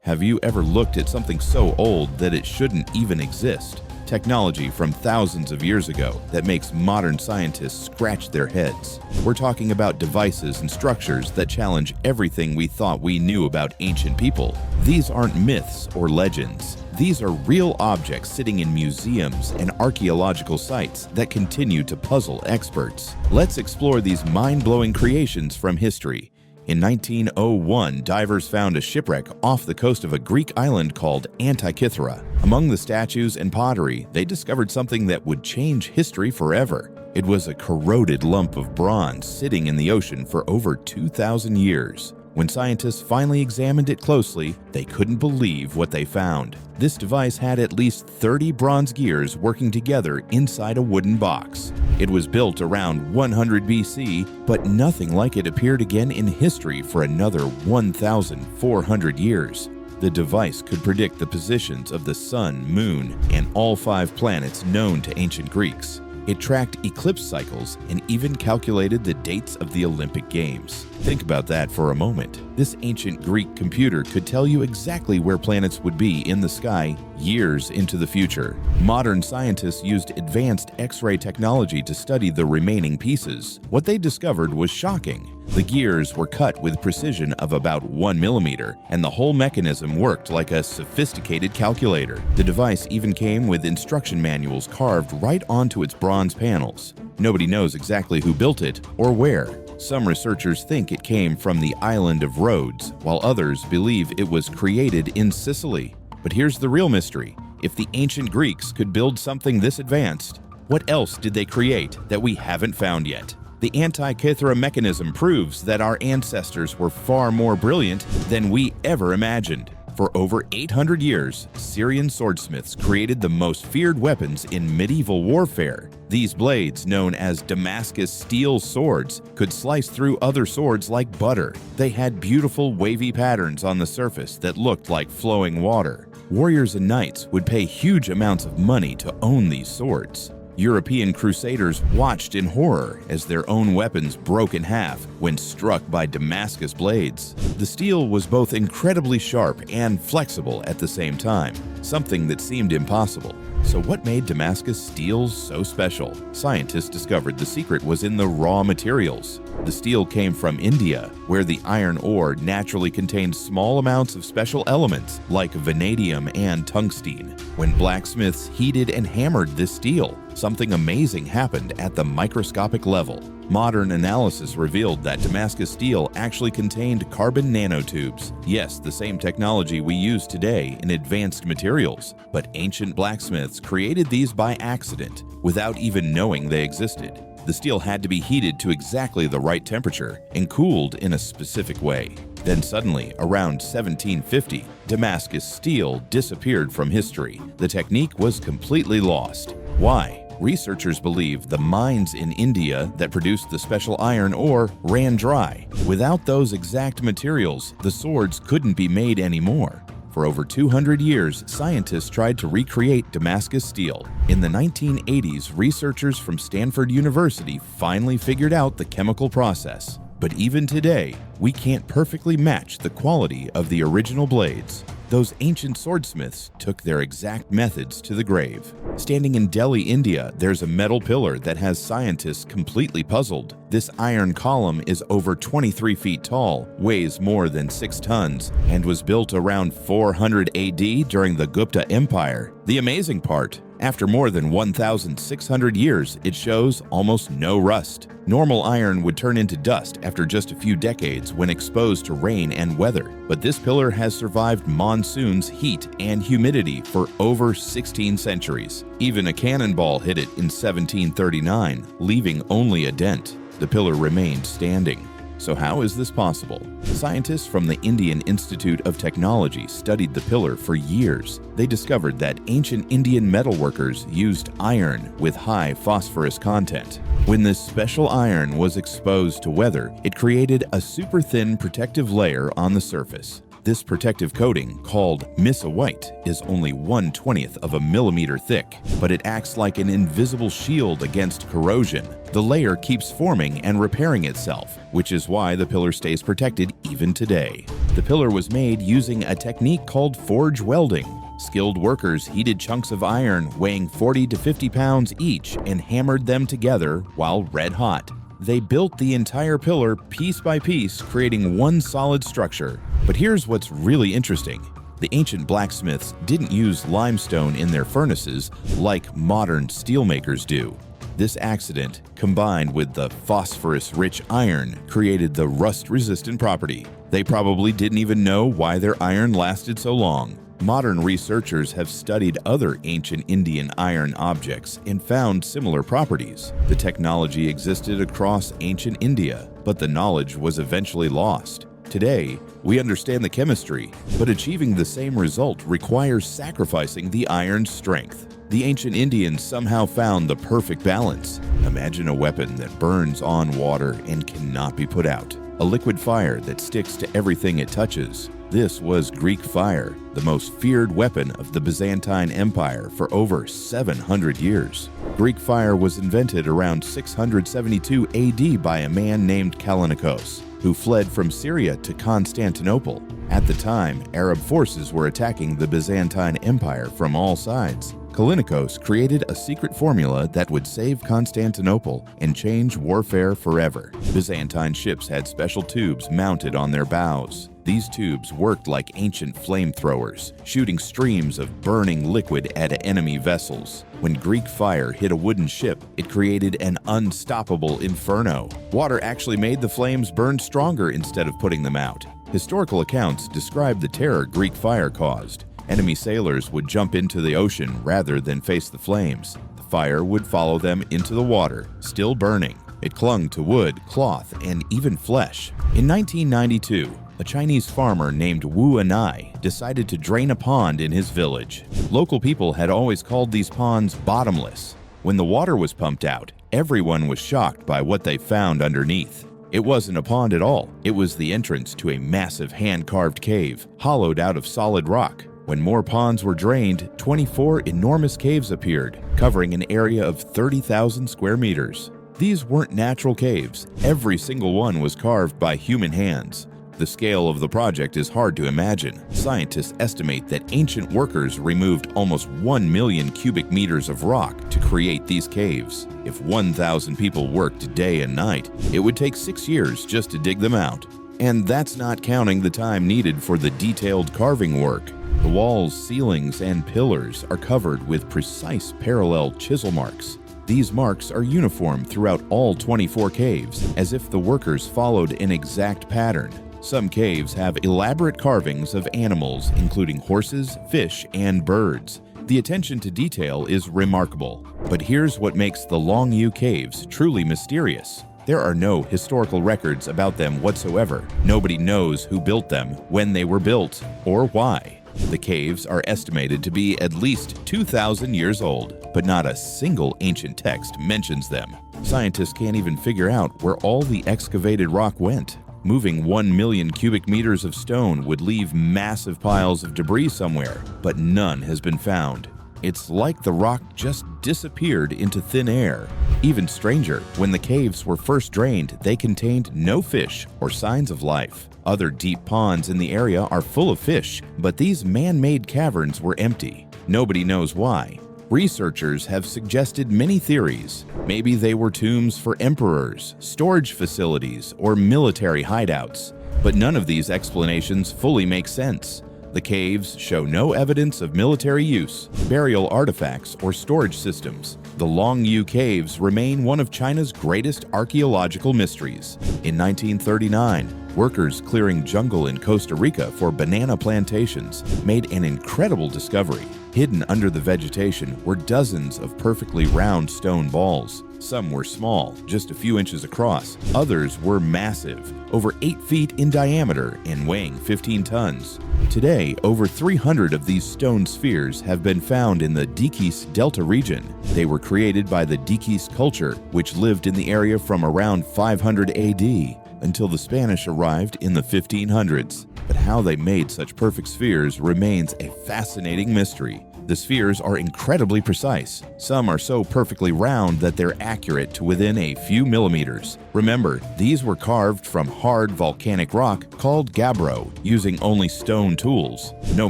Have you ever looked at something so old that it shouldn't even exist? Technology from thousands of years ago that makes modern scientists scratch their heads. We're talking about devices and structures that challenge everything we thought we knew about ancient people. These aren't myths or legends. These are real objects sitting in museums and archaeological sites that continue to puzzle experts. Let's explore these mind-blowing creations from history. In 1901, divers found a shipwreck off the coast of a Greek island called Antikythera. Among the statues and pottery, they discovered something that would change history forever. It was a corroded lump of bronze sitting in the ocean for over 2,000 years. When scientists finally examined it closely, they couldn't believe what they found. This device had at least 30 bronze gears working together inside a wooden box. It was built around 100 BC, but nothing like it appeared again in history for another 1,400 years. The device could predict the positions of the sun, moon, and all 5 planets known to ancient Greeks. It tracked eclipse cycles and even calculated the dates of the Olympic Games. Think about that for a moment. This ancient Greek computer could tell you exactly where planets would be in the sky years into the future. Modern scientists used advanced X-ray technology to study the remaining pieces. What they discovered was shocking. The gears were cut with precision of about 1 millimeter, and the whole mechanism worked like a sophisticated calculator. The device even came with instruction manuals carved right onto its bronze panels. Nobody knows exactly who built it or where. Some researchers think it came from the island of Rhodes, while others believe it was created in Sicily. But here's the real mystery. If the ancient Greeks could build something this advanced, what else did they create that we haven't found yet? The Antikythera Mechanism proves that our ancestors were far more brilliant than we ever imagined. For over 800 years, Syrian swordsmiths created the most feared weapons in medieval warfare. These blades, known as Damascus steel swords, could slice through other swords like butter. They had beautiful wavy patterns on the surface that looked like flowing water. Warriors and knights would pay huge amounts of money to own these swords. European crusaders watched in horror as their own weapons broke in half when struck by Damascus blades. The steel was both incredibly sharp and flexible at the same time, something that seemed impossible. So what made Damascus steels so special? Scientists discovered the secret was in the raw materials. The steel came from India, where the iron ore naturally contained small amounts of special elements like vanadium and tungsten. When blacksmiths heated and hammered this steel, something amazing happened at the microscopic level. Modern analysis revealed that Damascus steel actually contained carbon nanotubes. Yes, the same technology we use today in advanced materials, but ancient blacksmiths created these by accident, without even knowing they existed. The steel had to be heated to exactly the right temperature and cooled in a specific way. Then suddenly, around 1750, Damascus steel disappeared from history. The technique was completely lost. Why? Researchers believe the mines in India that produced the special iron ore ran dry. Without those exact materials, the swords couldn't be made anymore. For over 200 years, scientists tried to recreate Damascus steel. In the 1980s, researchers from Stanford University finally figured out the chemical process. But even today, we can't perfectly match the quality of the original blades. Those ancient swordsmiths took their exact methods to the grave. Standing in Delhi, India, there's a metal pillar that has scientists completely puzzled. This iron column is over 23 feet tall, weighs more than 6 tons, and was built around 400 AD during the Gupta Empire. The amazing part, after more than 1,600 years, it shows almost no rust. Normal iron would turn into dust after just a few decades when exposed to rain and weather, but this pillar has survived monsoons, heat, and humidity for over 16 centuries. Even a cannonball hit it in 1739, leaving only a dent. The pillar remained standing. So how is this possible? Scientists from the Indian Institute of Technology studied the pillar for years. They discovered that ancient Indian metalworkers used iron with high phosphorus content. When this special iron was exposed to weather, it created a super thin protective layer on the surface. This protective coating, called Missa White, is only 1/20th of a millimeter thick, but it acts like an invisible shield against corrosion. The layer keeps forming and repairing itself, which is why the pillar stays protected even today. The pillar was made using a technique called forge welding. Skilled workers heated chunks of iron weighing 40 to 50 pounds each and hammered them together while red hot. They built the entire pillar piece by piece, creating one solid structure. But here's what's really interesting. The ancient blacksmiths didn't use limestone in their furnaces like modern steelmakers do. This accident, combined with the phosphorus-rich iron, created the rust-resistant property. They probably didn't even know why their iron lasted so long. Modern researchers have studied other ancient Indian iron objects and found similar properties. The technology existed across ancient India, but the knowledge was eventually lost. Today, we understand the chemistry, but achieving the same result requires sacrificing the iron's strength. The ancient Indians somehow found the perfect balance. Imagine a weapon that burns on water and cannot be put out. A liquid fire that sticks to everything it touches. This was Greek fire, the most feared weapon of the Byzantine Empire for over 700 years. Greek fire was invented around 672 AD by a man named Callinicos, who fled from Syria to Constantinople. At the time, Arab forces were attacking the Byzantine Empire from all sides. Callinicos created a secret formula that would save Constantinople and change warfare forever. Byzantine ships had special tubes mounted on their bows. These tubes worked like ancient flamethrowers, shooting streams of burning liquid at enemy vessels. When Greek fire hit a wooden ship, it created an unstoppable inferno. Water actually made the flames burn stronger instead of putting them out. Historical accounts describe the terror Greek fire caused. Enemy sailors would jump into the ocean rather than face the flames. The fire would follow them into the water, still burning. It clung to wood, cloth, and even flesh. In 1992, a Chinese farmer named Wu Anai decided to drain a pond in his village. Local people had always called these ponds bottomless. When the water was pumped out, everyone was shocked by what they found underneath. It wasn't a pond at all. It was the entrance to a massive hand-carved cave, hollowed out of solid rock. When more ponds were drained, 24 enormous caves appeared, covering an area of 30,000 square meters. These weren't natural caves. Every single one was carved by human hands. The scale of the project is hard to imagine. Scientists estimate that ancient workers removed almost 1 million cubic meters of rock to create these caves. If 1,000 people worked day and night, it would take 6 years just to dig them out. And that's not counting the time needed for the detailed carving work. The walls, ceilings, and pillars are covered with precise parallel chisel marks. These marks are uniform throughout all 24 caves, as if the workers followed an exact pattern. Some caves have elaborate carvings of animals, including horses, fish, and birds. The attention to detail is remarkable. But here's what makes the Longyou Caves truly mysterious. There are no historical records about them whatsoever. Nobody knows who built them, when they were built, or why. The caves are estimated to be at least 2,000 years old, but not a single ancient text mentions them. Scientists can't even figure out where all the excavated rock went. Moving 1 million cubic meters of stone would leave massive piles of debris somewhere, but none has been found. It's like the rock just disappeared into thin air. Even stranger, when the caves were first drained, they contained no fish or signs of life. Other deep ponds in the area are full of fish, but these man-made caverns were empty. Nobody knows why. Researchers have suggested many theories. Maybe they were tombs for emperors, storage facilities, or military hideouts. But none of these explanations fully make sense. The caves show no evidence of military use, burial artifacts, or storage systems. The Longyou Caves remain one of China's greatest archaeological mysteries. In 1939, workers clearing jungle in Costa Rica for banana plantations made an incredible discovery. Hidden under the vegetation were dozens of perfectly round stone balls. Some were small, just a few inches across. Others were massive, over 8 feet in diameter and weighing 15 tons. Today, over 300 of these stone spheres have been found in the Damascus Delta region. They were created by the Damascus culture, which lived in the area from around 500 AD until the Spanish arrived in the 1500s. but how they made such perfect spheres remains a fascinating mystery. The spheres are incredibly precise. Some are so perfectly round that they're accurate to within a few millimeters. Remember, these were carved from hard volcanic rock called gabbro, using only stone tools. No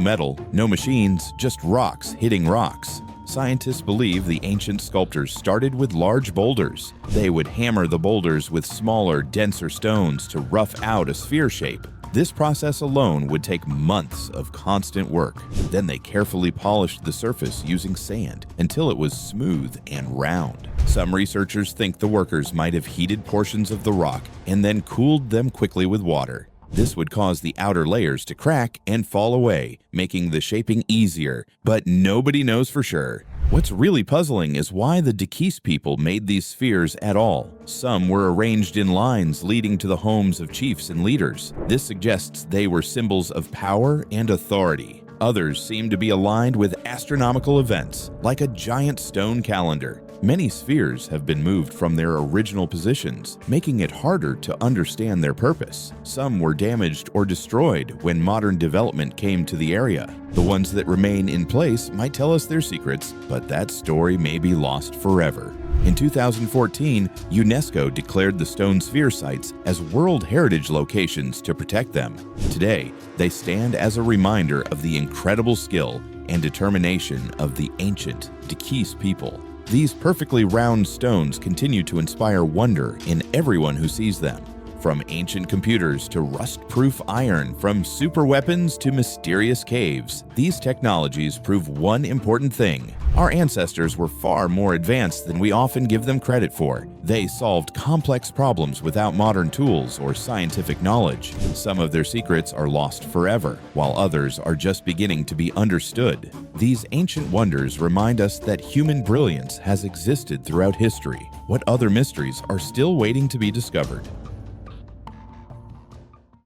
metal, no machines, just rocks hitting rocks. Scientists believe the ancient sculptors started with large boulders. They would hammer the boulders with smaller, denser stones to rough out a sphere shape. This process alone would take months of constant work. Then they carefully polished the surface using sand until it was smooth and round. Some researchers think the workers might have heated portions of the rock and then cooled them quickly with water. This would cause the outer layers to crack and fall away, making the shaping easier, but nobody knows for sure. What's really puzzling is why the Damascus people made these spheres at all. Some were arranged in lines leading to the homes of chiefs and leaders. This suggests they were symbols of power and authority. Others seem to be aligned with astronomical events, like a giant stone calendar. Many spheres have been moved from their original positions, making it harder to understand their purpose. Some were damaged or destroyed when modern development came to the area. The ones that remain in place might tell us their secrets, but that story may be lost forever. In 2014, UNESCO declared the stone sphere sites as World Heritage locations to protect them. Today, they stand as a reminder of the incredible skill and determination of the ancient Damascus people. These perfectly round stones continue to inspire wonder in everyone who sees them. From ancient computers to rust-proof iron, from superweapons to mysterious caves, these technologies prove one important thing. Our ancestors were far more advanced than we often give them credit for. They solved complex problems without modern tools or scientific knowledge. Some of their secrets are lost forever, while others are just beginning to be understood. These ancient wonders remind us that human brilliance has existed throughout history. What other mysteries are still waiting to be discovered?